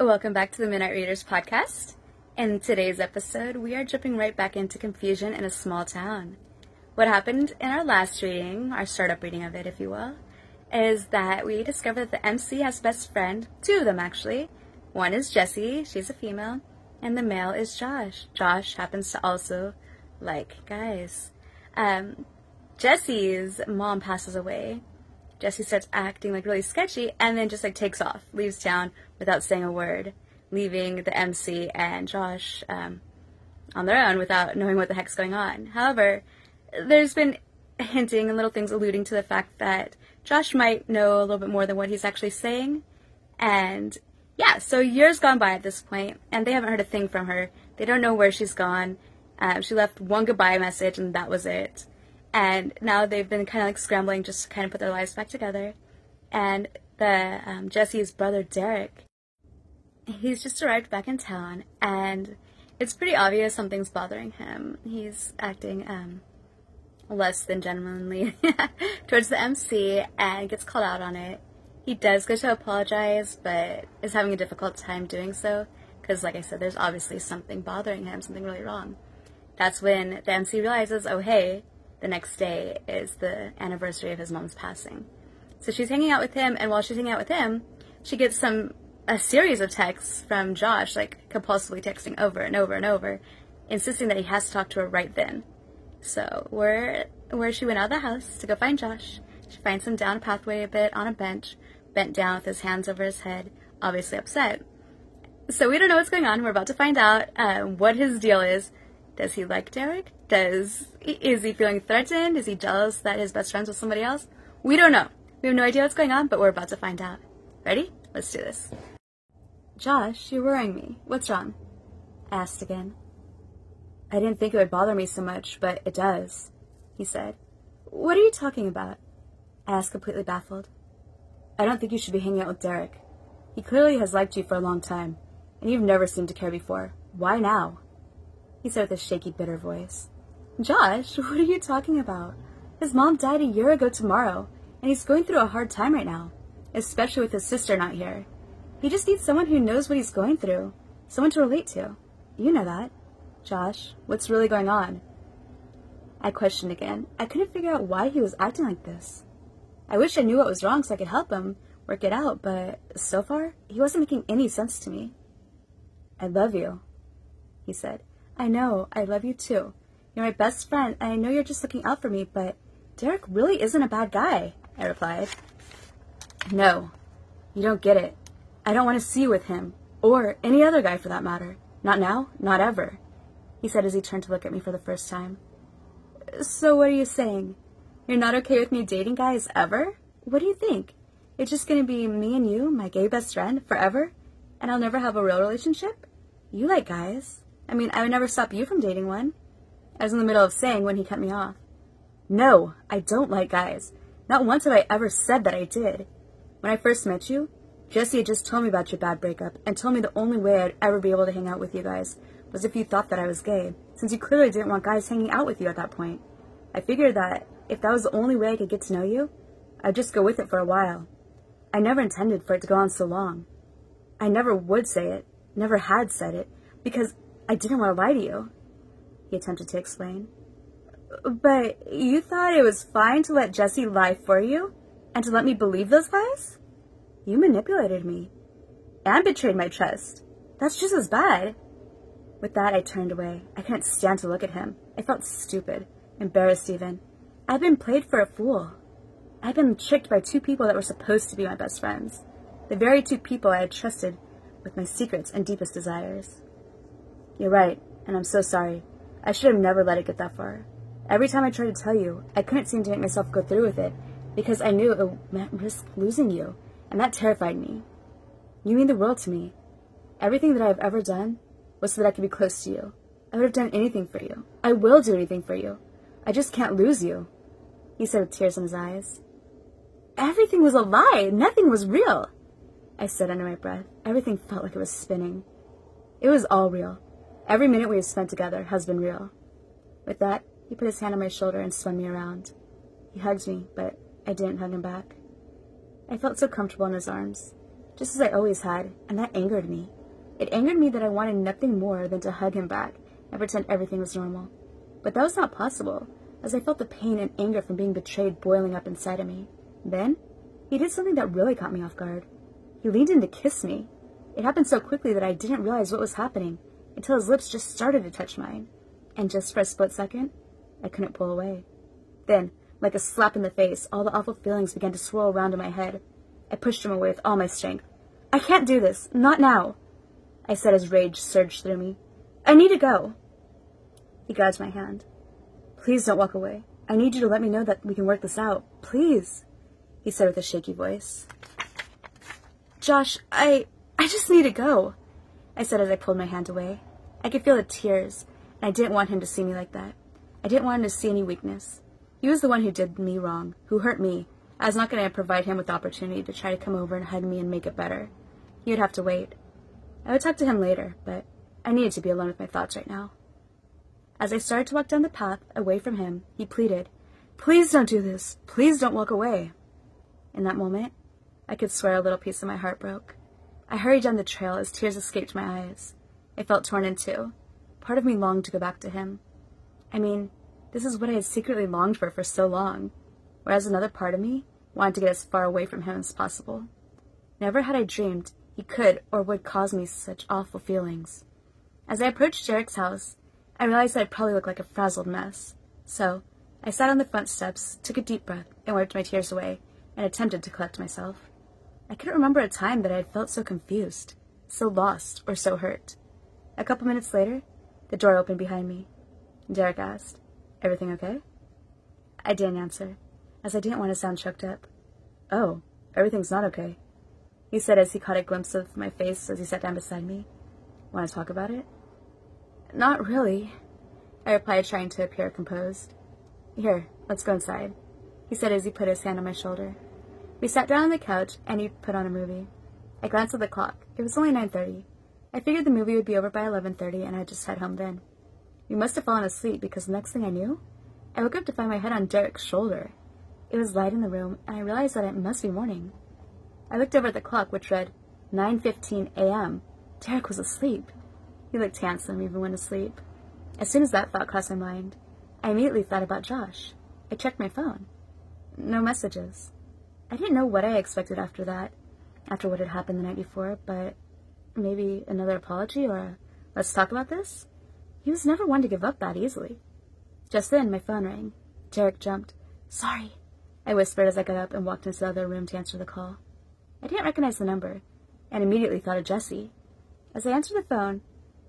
Welcome back to the Midnight Readers podcast. In today's episode, we are jumping right back into confusion in a small town. What happened in our last reading, our startup reading of it, if you will, is that we discovered that the MC has a best friend, two of them actually. One is Jessie, she's a female, and the male is Josh. Josh happens to also like guys. Jessie's mom passes away. Jessie starts acting really sketchy and then just takes off, leaves town without saying a word, leaving the MC and Josh on their own without knowing what the heck's going on. However, there's been hinting and little things alluding to the fact that Josh might know a little bit more than what he's actually saying. And yeah, so years gone by at this point, and they haven't heard a thing from her. They don't know where she's gone. She left one goodbye message, and that was it. And now they've been kind of scrambling just to kind of put their lives back together. And the Jessie's brother, Derek, he's just arrived back in town, and it's pretty obvious something's bothering him. He's acting less than gentlemanly towards the MC and gets called out on it. He does go to apologize, but is having a difficult time doing so because, like I said, there's obviously something bothering him, something really wrong. That's when the MC realizes, oh hey, the next day is the anniversary of his mom's passing. So she's hanging out with him, and while she's hanging out with him, she gets a series of texts from Josh, compulsively texting over and over and over, insisting that he has to talk to her right then. So where she went out of the house to go find Josh, she finds him down a pathway a bit on a bench, bent down with his hands over his head, obviously upset. So we don't know what's going on. We're about to find out what his deal is. Does he like Derek? Is he feeling threatened? Is he jealous that his best friend's with somebody else? We don't know. We have no idea what's going on, but we're about to find out. Ready? Let's do this. Josh, you're worrying me. What's wrong? I asked again. I didn't think it would bother me so much, but it does, he said. What are you talking about? I asked, completely baffled. I don't think you should be hanging out with Derek. He clearly has liked you for a long time, and you've never seemed to care before. Why now? He said with a shaky, bitter voice. Josh, what are you talking about? His mom died a year ago tomorrow, and he's going through a hard time right now, especially with his sister not here. He just needs someone who knows what he's going through, someone to relate to. You know that. Josh, what's really going on? I questioned again. I couldn't figure out why he was acting like this. I wish I knew what was wrong so I could help him work it out, but so far, he wasn't making any sense to me. I love you, he said. I know, I love you too. You're my best friend, and I know you're just looking out for me, but Derek really isn't a bad guy, I replied. No, you don't get it. I don't want to see you with him, or any other guy for that matter. Not now, not ever, he said as he turned to look at me for the first time. So what are you saying? You're not okay with me dating guys ever? What do you think? It's just going to be me and you, my gay best friend, forever? And I'll never have a real relationship? You like guys. I mean, I would never stop you from dating one. I was in the middle of saying when he cut me off. No, I don't like guys. Not once have I ever said that I did. When I first met you, Jessie had just told me about your bad breakup and told me the only way I'd ever be able to hang out with you guys was if you thought that I was gay, since you clearly didn't want guys hanging out with you at that point. I figured that if that was the only way I could get to know you, I'd just go with it for a while. I never intended for it to go on so long. I never would say it, never had said it, because I didn't want to lie to you, he attempted to explain. But you thought it was fine to let Jessie lie for you? And to let me believe those lies? You manipulated me. And betrayed my trust. That's just as bad. With that, I turned away. I couldn't stand to look at him. I felt stupid, embarrassed even. I'd been played for a fool. I'd been tricked by two people that were supposed to be my best friends. The very two people I had trusted with my secrets and deepest desires. You're right, and I'm so sorry. I should have never let it get that far. Every time I tried to tell you, I couldn't seem to make myself go through with it, because I knew it meant risk losing you, and that terrified me. You mean the world to me. Everything that I have ever done was so that I could be close to you. I would have done anything for you. I will do anything for you. I just can't lose you, he said with tears in his eyes. Everything was a lie. Nothing was real, I said under my breath. Everything felt like it was spinning. It was all real. Every minute we have spent together has been real. With that, he put his hand on my shoulder and spun me around. He hugged me, but I didn't hug him back. I felt so comfortable in his arms. just as I always had, and that angered me. It angered me that I wanted nothing more than to hug him back and pretend everything was normal. But that was not possible, as I felt the pain and anger from being betrayed boiling up inside of me. Then, he did something that really caught me off guard. He leaned in to kiss me. It happened so quickly that I didn't realize what was happening until his lips just started to touch mine. And just for a split second, I couldn't pull away. Then, like a slap in the face, all the awful feelings began to swirl around in my head. I pushed him away with all my strength. "I can't do this. Not now," I said as rage surged through me. "I need to go." He grabbed my hand. "Please don't walk away. I need you to let me know that we can work this out. Please," he said with a shaky voice. "Josh, I just need to go," I said as I pulled my hand away. I could feel the tears, and I didn't want him to see me like that. I didn't want him to see any weakness. He was the one who did me wrong, who hurt me. I was not going to provide him with the opportunity to try to come over and hug me and make it better. He would have to wait. I would talk to him later, but I needed to be alone with my thoughts right now. As I started to walk down the path, away from him, he pleaded, "Please don't do this. Please don't walk away." In that moment, I could swear a little piece of my heart broke. I hurried down the trail as tears escaped my eyes. I felt torn in two. Part of me longed to go back to him. I mean, this is what I had secretly longed for so long, whereas another part of me wanted to get as far away from him as possible. Never had I dreamed he could or would cause me such awful feelings. As I approached Derek's house, I realized that I'd probably look like a frazzled mess. So, I sat on the front steps, took a deep breath, and wiped my tears away, and attempted to collect myself. I couldn't remember a time that I had felt so confused, so lost, or so hurt. A couple minutes later, the door opened behind me. Derek asked, "Everything okay?" I didn't answer, as I didn't want to sound choked up. "Oh, everything's not okay," he said as he caught a glimpse of my face as he sat down beside me. "Want to talk about it?" "Not really," I replied, trying to appear composed. "Here, let's go inside," he said as he put his hand on my shoulder. We sat down on the couch, and he put on a movie. I glanced at the clock. It was only 9:30. I figured the movie would be over by 11:30, and I'd just head home then. We must have fallen asleep, because the next thing I knew, I woke up to find my head on Derek's shoulder. It was light in the room, and I realized that it must be morning. I looked over at the clock, which read 9:15 a.m. Derek was asleep. He looked handsome even when asleep. As soon as that thought crossed my mind, I immediately thought about Josh. I checked my phone. No messages. I didn't know what I expected after that, after what had happened the night before, but maybe another apology or a "let's talk about this"? He was never one to give up that easily. Just then, my phone rang. Derek jumped. "Sorry," I whispered as I got up and walked into the other room to answer the call. I didn't recognize the number, and immediately thought of Jessie. As I answered the phone,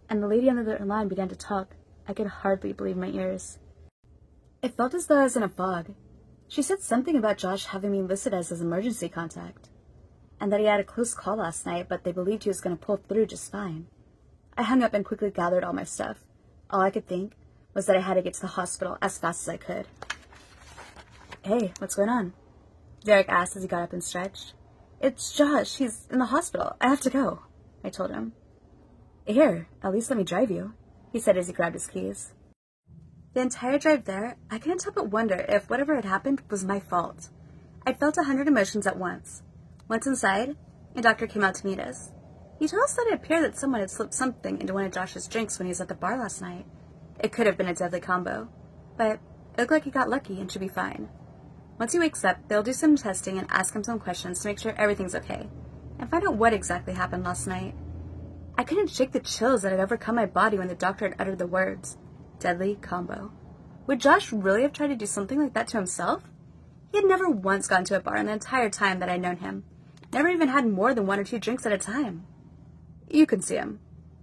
and the lady on the other line began to talk, I could hardly believe my ears. It felt as though I was in a fog. She said something about Josh having me listed as his emergency contact, and that he had a close call last night, but they believed he was going to pull through just fine. I hung up and quickly gathered all my stuff. All I could think was that I had to get to the hospital as fast as I could. "Hey, what's going on?" Derek asked as he got up and stretched. "It's Josh. He's in the hospital. I have to go," I told him. "Here, at least let me drive you," he said as he grabbed his keys. The entire drive there, I couldn't help but wonder if whatever had happened was my fault. I felt 100 emotions at once. Once inside, a doctor came out to meet us. He told us that it appeared that someone had slipped something into one of Josh's drinks when he was at the bar last night. It could have been a deadly combo, but it looked like he got lucky and should be fine. Once he wakes up, they'll do some testing and ask him some questions to make sure everything's okay, and find out what exactly happened last night. I couldn't shake the chills that had overcome my body when the doctor had uttered the words, "deadly combo." Would Josh really have tried to do something like that to himself? He had never once gone to a bar in the entire time that I'd known him. Never even had more than 1 or 2 drinks at a time. "You can see him,"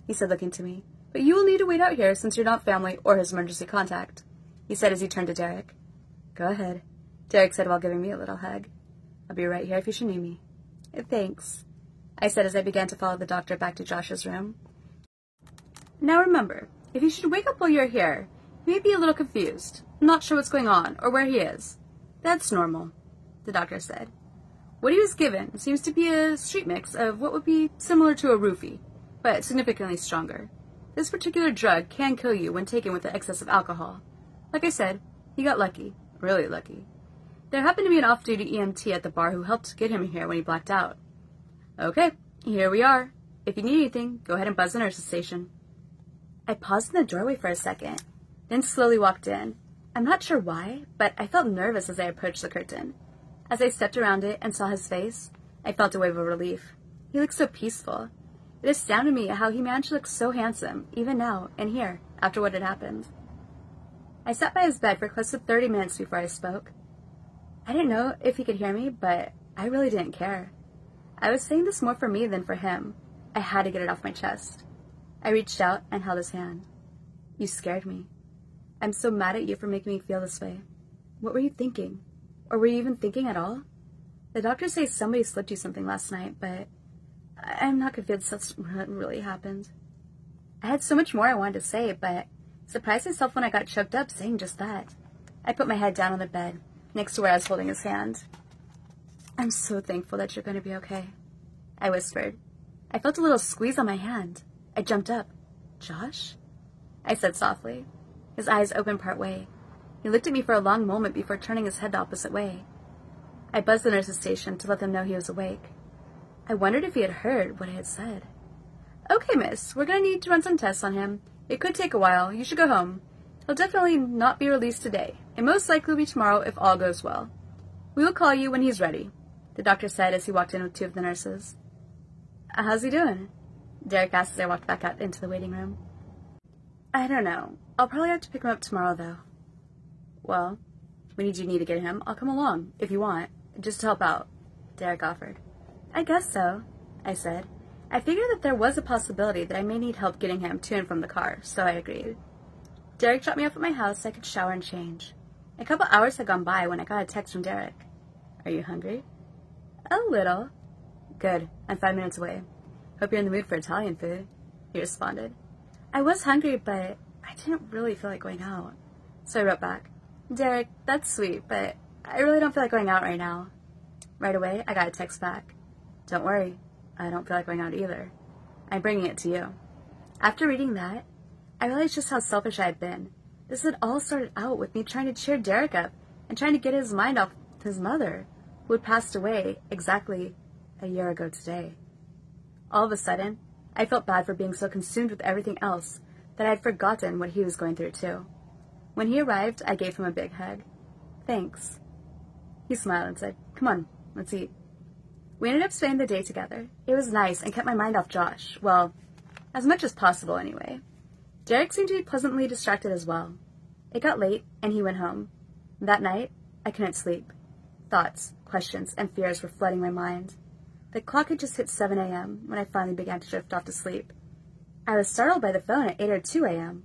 he said, looking to me, "but you will need to wait out here since you're not family or his emergency contact," he said as he turned to Derek. "Go ahead," Derek said while giving me a little hug. "I'll be right here if you should need me." "Thanks," I said as I began to follow the doctor back to Josh's room. "Now remember, if you should wake up while you're here, you may be a little confused, not sure what's going on or where he is. That's normal," the doctor said. "What he was given seems to be a street mix of what would be similar to a roofie, but significantly stronger. This particular drug can kill you when taken with an excess of alcohol. Like I said, he got lucky, really lucky. There happened to be an off-duty EMT at the bar who helped get him here when he blacked out. Okay, here we are. If you need anything, go ahead and buzz the nurse's station. I paused in the doorway for a second, then slowly walked in. I'm not sure why, but I felt nervous as I approached the curtain. As I stepped around it and saw his face, I felt a wave of relief. He looked so peaceful. It astounded me how he managed to look so handsome, even now, and here, after what had happened. I sat by his bed for close to 30 minutes before I spoke. I didn't know if he could hear me, but I really didn't care. I was saying this more for me than for him. I had to get it off my chest. I reached out and held his hand. You scared me. I'm so mad at you for making me feel this way. What were you thinking? Or were you even thinking at all? The doctors say somebody slipped you something last night, but I'm not convinced that's what really happened. I had so much more I wanted to say, but surprised myself when I got choked up saying just that. I put my head down on the bed, next to where I was holding his hand. I'm so thankful that you're going to be okay, I whispered. I felt a little squeeze on my hand. I jumped up. Josh? I said softly. His eyes opened part way. He looked at me for a long moment before turning his head the opposite way. I buzzed the nurse's station to let them know he was awake. I wondered if he had heard what I had said. Okay, miss, we're going to need to run some tests on him. It could take a while. You should go home. He'll definitely not be released today. It most likely will be tomorrow if all goes well. We will call you when he's ready, the doctor said as he walked in with two of the nurses. How's he doing? Derek asked as I walked back out into the waiting room. I don't know. I'll probably have to pick him up tomorrow, though. Well, when you do need to get him, I'll come along, if you want, just to help out, Derek offered. I guess so, I said. I figured that there was a possibility that I may need help getting him to and from the car, so I agreed. Derek dropped me off at my house so I could shower and change. A couple hours had gone by when I got a text from Derek. Are you hungry? A little. Good. I'm 5 minutes away. Hope you're in the mood for Italian food, he responded. I was hungry, but I didn't really feel like going out. So I wrote back, Derek, that's sweet, but I really don't feel like going out right now. Right away, I got a text back. Don't worry, I don't feel like going out either. I'm bringing it to you. After reading that, I realized just how selfish I had been. This had all started out with me trying to cheer Derek up and trying to get his mind off his mother, who had passed away exactly a year ago today. All of a sudden, I felt bad for being so consumed with everything else that I had forgotten what he was going through too. When he arrived, I gave him a big hug. Thanks. He smiled and said, Come on, let's eat. We ended up spending the day together. It was nice and kept my mind off Josh. Well, as much as possible anyway. Derek seemed to be pleasantly distracted as well. It got late, and he went home. That night, I couldn't sleep. Thoughts, questions, and fears were flooding my mind. The clock had just hit 7 a.m. when I finally began to drift off to sleep. I was startled by the phone at 8:02 a.m.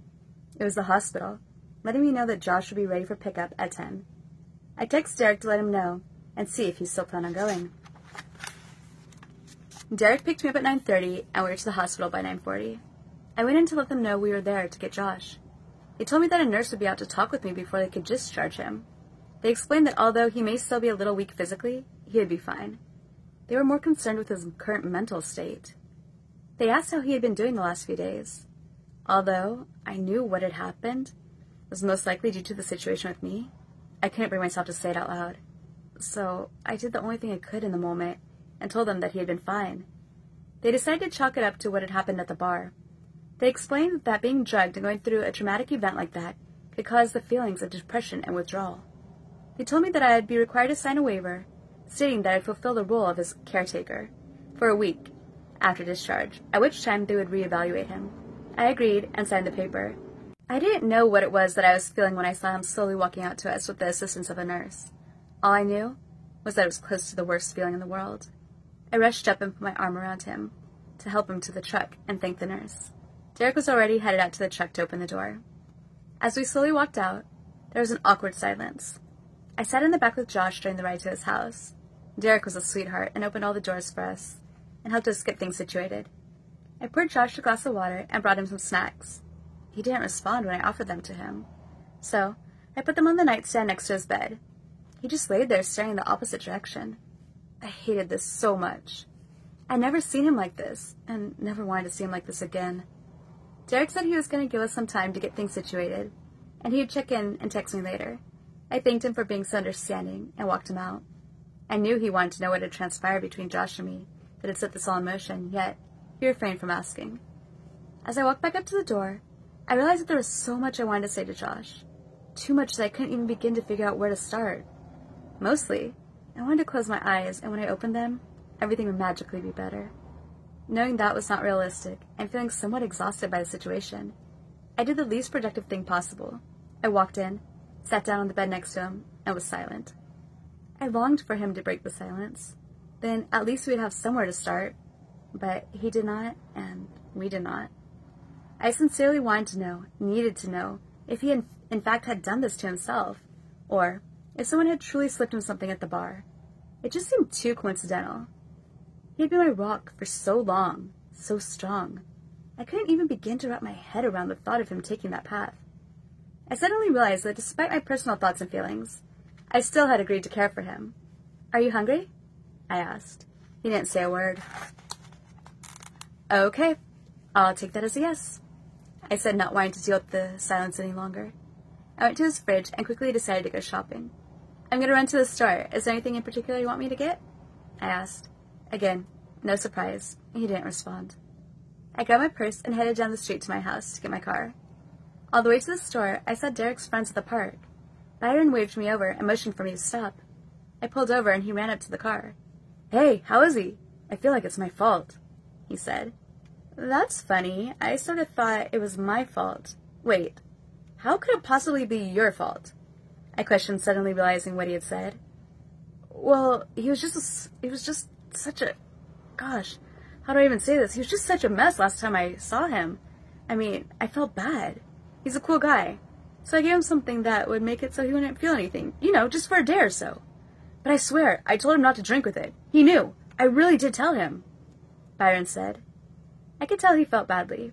It was the hospital, letting me know that Josh would be ready for pickup at 10. I texted Derek to let him know and see if he still planned on going. Derek picked me up at 9:30, and we were to the hospital by 9:40. I went in to let them know we were there to get Josh. They told me that a nurse would be out to talk with me before they could discharge him. They explained that although he may still be a little weak physically, he would be fine. They were more concerned with his current mental state. They asked how he had been doing the last few days. Although I knew what had happened was most likely due to the situation with me, I couldn't bring myself to say it out loud. So I did the only thing I could in the moment and told them that he had been fine. They decided to chalk it up to what had happened at the bar. They explained that being drugged and going through a traumatic event like that could cause the feelings of depression and withdrawal. They told me that I would be required to sign a waiver stating that I'd fulfill the role of his caretaker for a week after discharge, at which time they would reevaluate him. I agreed and signed the paper. I didn't know what it was that I was feeling when I saw him slowly walking out to us with the assistance of a nurse. All I knew was that it was close to the worst feeling in the world. I rushed up and put my arm around him to help him to the truck and thank the nurse. Derek was already headed out to the truck to open the door. As we slowly walked out, there was an awkward silence. I sat in the back with Josh during the ride to his house. Derek was a sweetheart and opened all the doors for us and helped us get things situated. I poured Josh a glass of water and brought him some snacks. He didn't respond when I offered them to him, so I put them on the nightstand next to his bed. He just laid there staring in the opposite direction. I hated this so much. I'd never seen him like this, and never wanted to see him like this again. Derek said he was going to give us some time to get things situated, and he'd check in and text me later. I thanked him for being so understanding and walked him out. I knew he wanted to know what had transpired between Josh and me, that had set this all in motion, yet he refrained from asking. As I walked back up to the door, I realized that there was so much I wanted to say to Josh. Too much that I couldn't even begin to figure out where to start. Mostly, I wanted to close my eyes, and when I opened them, everything would magically be better. Knowing that was not realistic, and feeling somewhat exhausted by the situation, I did the least productive thing possible. I walked in, sat down on the bed next to him, and was silent. I longed for him to break the silence. Then at least we'd have somewhere to start. But he did not, and we did not. I sincerely wanted to know, needed to know, if he in fact had done this to himself, or if someone had truly slipped him something at the bar. It just seemed too coincidental. He had been my rock for so long, so strong. I couldn't even begin to wrap my head around the thought of him taking that path. I suddenly realized that despite my personal thoughts and feelings, I still had agreed to care for him. "Are you hungry?" I asked. He didn't say a word. "Okay, I'll take that as a yes," I said, not wanting to deal with the silence any longer. I went to his fridge and quickly decided to go shopping. "I'm going to run to the store. Is there anything in particular you want me to get?" I asked. Again, no surprise. He didn't respond. I grabbed my purse and headed down the street to my house to get my car. All the way to the store, I saw Derek's friends at the park. Byron waved me over and motioned for me to stop. I pulled over and he ran up to the car. "Hey, how is he? I feel like it's my fault," he said. "That's funny. I sort of thought it was my fault. Wait, how could it possibly be your fault?" I questioned, suddenly realizing what he had said. "Well, he was just such a... Gosh, how do I even say this? He was just such a mess last time I saw him. I mean, I felt bad. He's a cool guy. So I gave him something that would make it so he wouldn't feel anything. Just for a day or so. But I swear, I told him not to drink with it. He knew. I really did tell him," Byron said. I could tell he felt badly.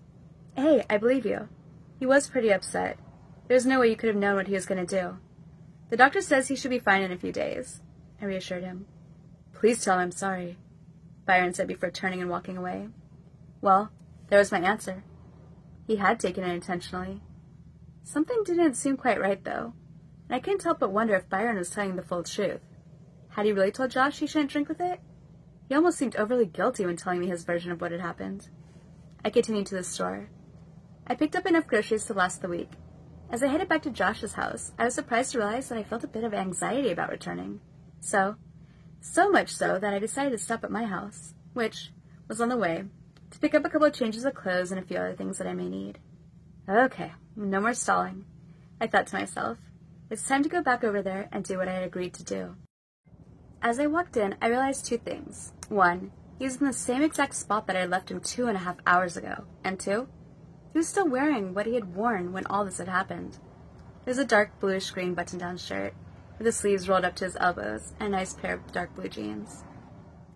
"Hey, I believe you. He was pretty upset. There's no way you could have known what he was going to do. The doctor says he should be fine in a few days," I reassured him. "Please tell him I'm sorry," Byron said before turning and walking away. Well, there was my answer. He had taken it intentionally. Something didn't seem quite right, though, and I couldn't help but wonder if Byron was telling the full truth. Had he really told Josh he shouldn't drink with it? He almost seemed overly guilty when telling me his version of what had happened. I continued to the store. I picked up enough groceries to last the week. As I headed back to Josh's house, I was surprised to realize that I felt a bit of anxiety about returning. So much so that I decided to stop at my house, which was on the way, to pick up a couple of changes of clothes and a few other things that I may need. Okay, no more stalling, I thought to myself. It's time to go back over there and do what I had agreed to do. As I walked in, I realized two things. One, he was in the same exact spot that I left him 2.5 hours ago. And two, he was still wearing what he had worn when all this had happened. It was a dark bluish green button-down shirt, with the sleeves rolled up to his elbows, and a nice pair of dark blue jeans.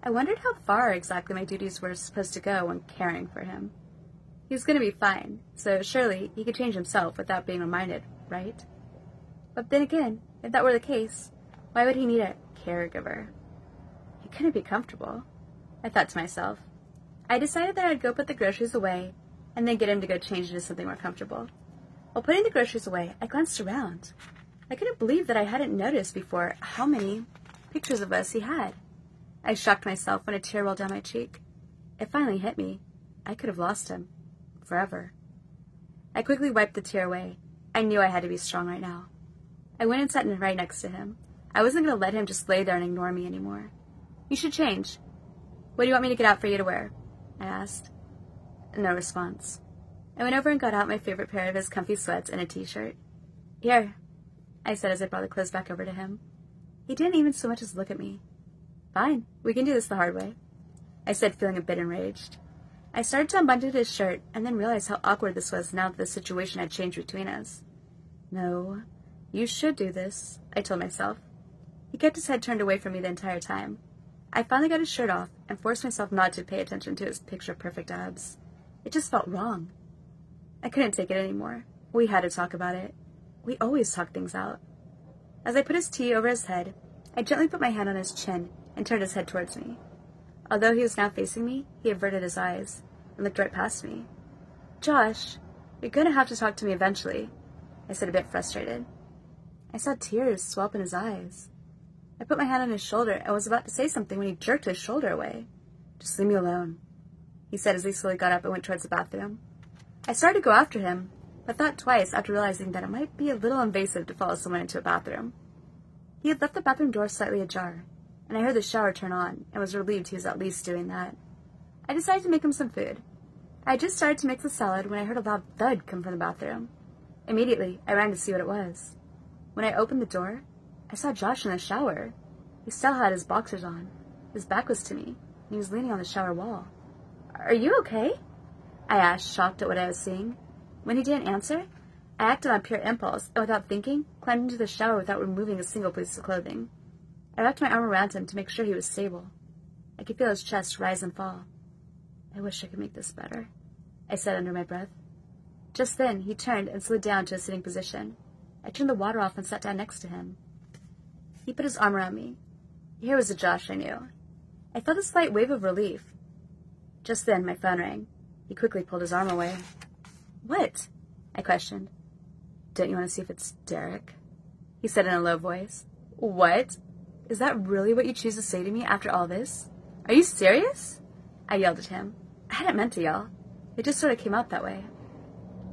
I wondered how far exactly my duties were supposed to go when caring for him. He was going to be fine, so surely he could change himself without being reminded, right? But then again, if that were the case, why would he need a caregiver? He couldn't be comfortable, I thought to myself. I decided that I'd go put the groceries away, and then get him to go change into something more comfortable. While putting the groceries away, I glanced around. I couldn't believe that I hadn't noticed before how many pictures of us he had. I shocked myself when a tear rolled down my cheek. It finally hit me. I could have lost him. Forever. I quickly wiped the tear away. I knew I had to be strong right now. I went and sat right next to him. I wasn't going to let him just lay there and ignore me anymore. "You should change. What do you want me to get out for you to wear?" I asked. No response. I went over and got out my favorite pair of his comfy sweats and a t-shirt. "Here," I said as I brought the clothes back over to him. He didn't even so much as look at me. "Fine, we can do this the hard way," I said, feeling a bit enraged. I started to unbutton his shirt and then realized how awkward this was now that the situation had changed between us. "No, you should do this," I told myself. He kept his head turned away from me the entire time. I finally got his shirt off and forced myself not to pay attention to his picture-perfect abs. It just felt wrong. I couldn't take it anymore. We had to talk about it. We always talk things out. As I put his tea over his head, I gently put my hand on his chin and turned his head towards me. Although he was now facing me, he averted his eyes and looked right past me. "Josh, you're going to have to talk to me eventually," I said, a bit frustrated. I saw tears swell up in his eyes. I put my hand on his shoulder and was about to say something when he jerked his shoulder away. Just leave me alone, he said as he slowly got up and went towards the bathroom. I started to go after him, but thought twice after realizing that it might be a little invasive to follow someone into a bathroom. He had left the bathroom door slightly ajar, and I heard the shower turn on and was relieved he was at least doing that. I decided to make him some food. I had just started to mix the salad when I heard a loud thud come from the bathroom. Immediately, I ran to see what it was. When I opened the door, I saw Josh in the shower. He still had his boxers on. His back was to me, and he was leaning on the shower wall. "Are you okay?" I asked, shocked at what I was seeing. When he didn't answer, I acted on pure impulse, and without thinking, climbed into the shower without removing a single piece of clothing. I wrapped my arm around him to make sure he was stable. I could feel his chest rise and fall. "I wish I could make this better," I said under my breath. Just then, he turned and slid down to a sitting position. I turned the water off and sat down next to him. He put his arm around me. Here was the Josh I knew. I felt a slight wave of relief. Just then, my phone rang. He quickly pulled his arm away. "What?" I questioned. "Don't you want to see if it's Derek?" he said in a low voice. "What? Is that really what you choose to say to me after all this? Are you serious?" I yelled at him. I hadn't meant to yell. It just sort of came out that way.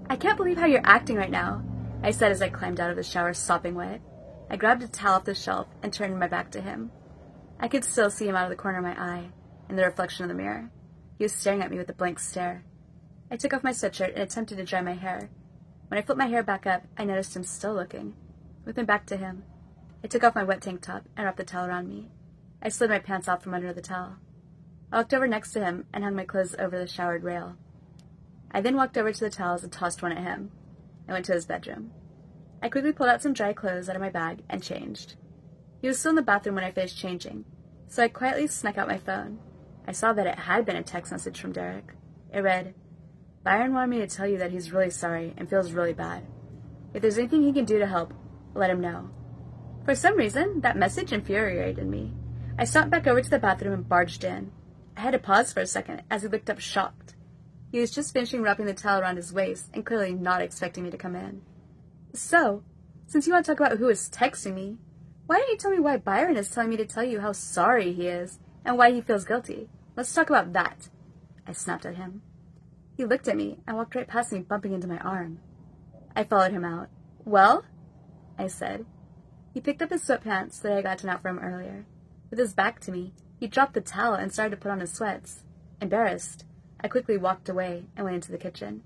"I can't believe how you're acting right now," I said as I climbed out of the shower sopping wet. I grabbed a towel off the shelf and turned my back to him. I could still see him out of the corner of my eye, in the reflection of the mirror. He was staring at me with a blank stare. I took off my sweatshirt and attempted to dry my hair. When I flipped my hair back up, I noticed him still looking. With my back to him, I took off my wet tank top and wrapped the towel around me. I slid my pants off from under the towel. I walked over next to him and hung my clothes over the showered rail. I then walked over to the towels and tossed one at him. I went to his bedroom. I quickly pulled out some dry clothes out of my bag and changed. He was still in the bathroom when I finished changing, so I quietly snuck out my phone. I saw that it had been a text message from Derek. It read, "Byron wanted me to tell you that he's really sorry and feels really bad. If there's anything he can do to help, let him know." For some reason, that message infuriated me. I stomped back over to the bathroom and barged in. I had to pause for a second as he looked up shocked. He was just finishing wrapping the towel around his waist and clearly not expecting me to come in. "So, since you want to talk about who is texting me, why don't you tell me why Byron is telling me to tell you how sorry he is and why he feels guilty? Let's talk about that," I snapped at him. He looked at me and walked right past me, bumping into my arm. I followed him out. "Well?" I said. He picked up his sweatpants that I had gotten out for him earlier. With his back to me, he dropped the towel and started to put on his sweats. Embarrassed, I quickly walked away and went into the kitchen.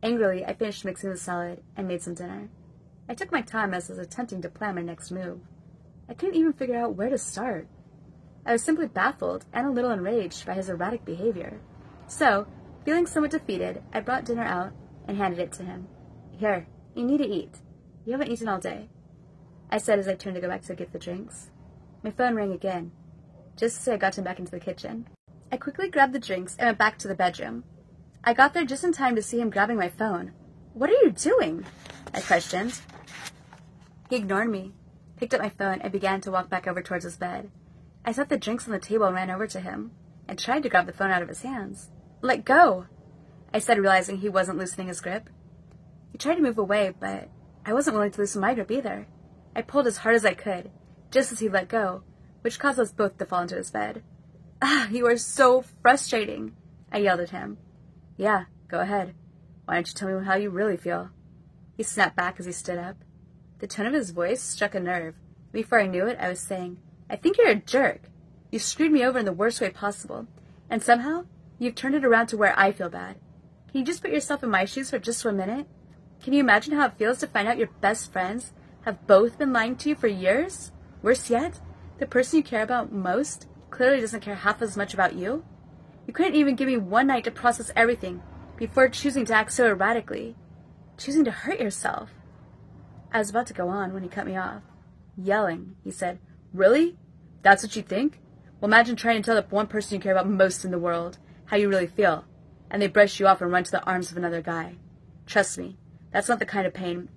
Angrily, I finished mixing the salad and made some dinner. I took my time as I was attempting to plan my next move. I couldn't even figure out where to start. I was simply baffled and a little enraged by his erratic behavior. So, feeling somewhat defeated, I brought dinner out and handed it to him. "Here, you need to eat. You haven't eaten all day," I said as I turned to go back to get the drinks. My phone rang again, just as I got him back into the kitchen. I quickly grabbed the drinks and went back to the bedroom. I got there just in time to see him grabbing my phone. "What are you doing?" I questioned. He ignored me, picked up my phone, and began to walk back over towards his bed. I set the drinks on the table and ran over to him, and tried to grab the phone out of his hands. "Let go," I said, realizing he wasn't loosening his grip. He tried to move away, but I wasn't willing to loosen my grip either. I pulled as hard as I could, just as he let go, which caused us both to fall into his bed. "Ah, you are so frustrating," I yelled at him. "Yeah, go ahead. Why don't you tell me how you really feel?" He snapped back as he stood up. The tone of his voice struck a nerve. Before I knew it, I was saying, "I think you're a jerk. You screwed me over in the worst way possible, and somehow you've turned it around to where I feel bad. Can you just put yourself in my shoes for just 1 minute? Can you imagine how it feels to find out your best friends have both been lying to you for years? Worse yet, the person you care about most clearly doesn't care half as much about you. You couldn't even give me 1 night to process everything before choosing to act so erratically, choosing to hurt yourself." I was about to go on when he cut me off. Yelling, he said, "Really? That's what you think? Well, imagine trying to tell the one person you care about most in the world how you really feel, and they brush you off and run to the arms of another guy. Trust me, that's not the kind of pain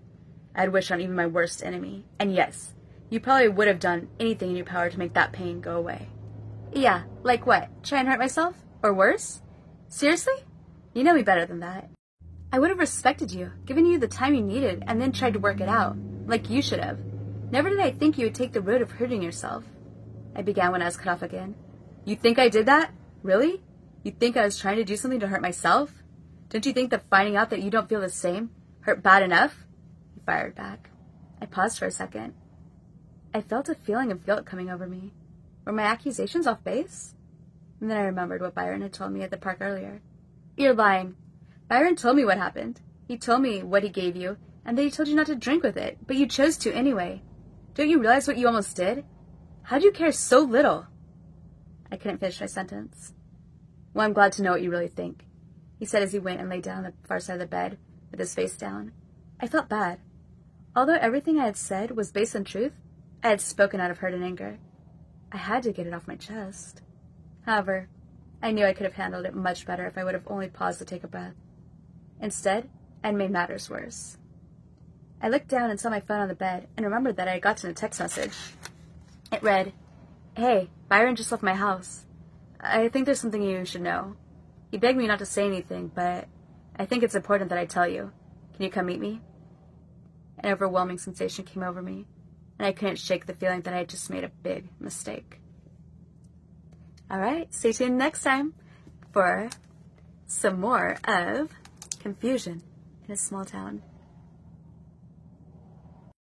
I'd wish on even my worst enemy. And yes, you probably would have done anything in your power to make that pain go away." "Yeah, like what? Try and hurt myself? Or worse? Seriously? You know me better than that. I would have respected you, given you the time you needed, and then tried to work it out, like you should have. Never did I think you would take the road of hurting yourself." I began when I was cut off again. "You think I did that? Really? You think I was trying to do something to hurt myself? Don't you think that finding out that you don't feel the same hurt bad enough? He fired back. I paused for a second. I felt a feeling of guilt coming over me. Were my accusations off base? And then I remembered what Byron had told me at the park earlier. You're lying. Byron told me what happened. He told me what he gave you, and that he told you not to drink with it, but you chose to anyway. Don't you realize what you almost did? How do you care so little? I couldn't finish my sentence. Well, I'm glad to know what you really think, he said as he went and lay down on the far side of the bed with his face down. I felt bad. Although everything I had said was based on truth, I had spoken out of hurt and anger. I had to get it off my chest. However, I knew I could have handled it much better if I would have only paused to take a breath. Instead, I'd made matters worse. I looked down and saw my phone on the bed and remembered that I had gotten a text message. It read, "Hey, Byron just left my house. I think there's something you should know. He begged me not to say anything, but I think it's important that I tell you. Can you come meet me?" An overwhelming sensation came over me, and I couldn't shake the feeling that I had just made a big mistake. Alright, stay tuned next time for some more of Confusion in a Small Town.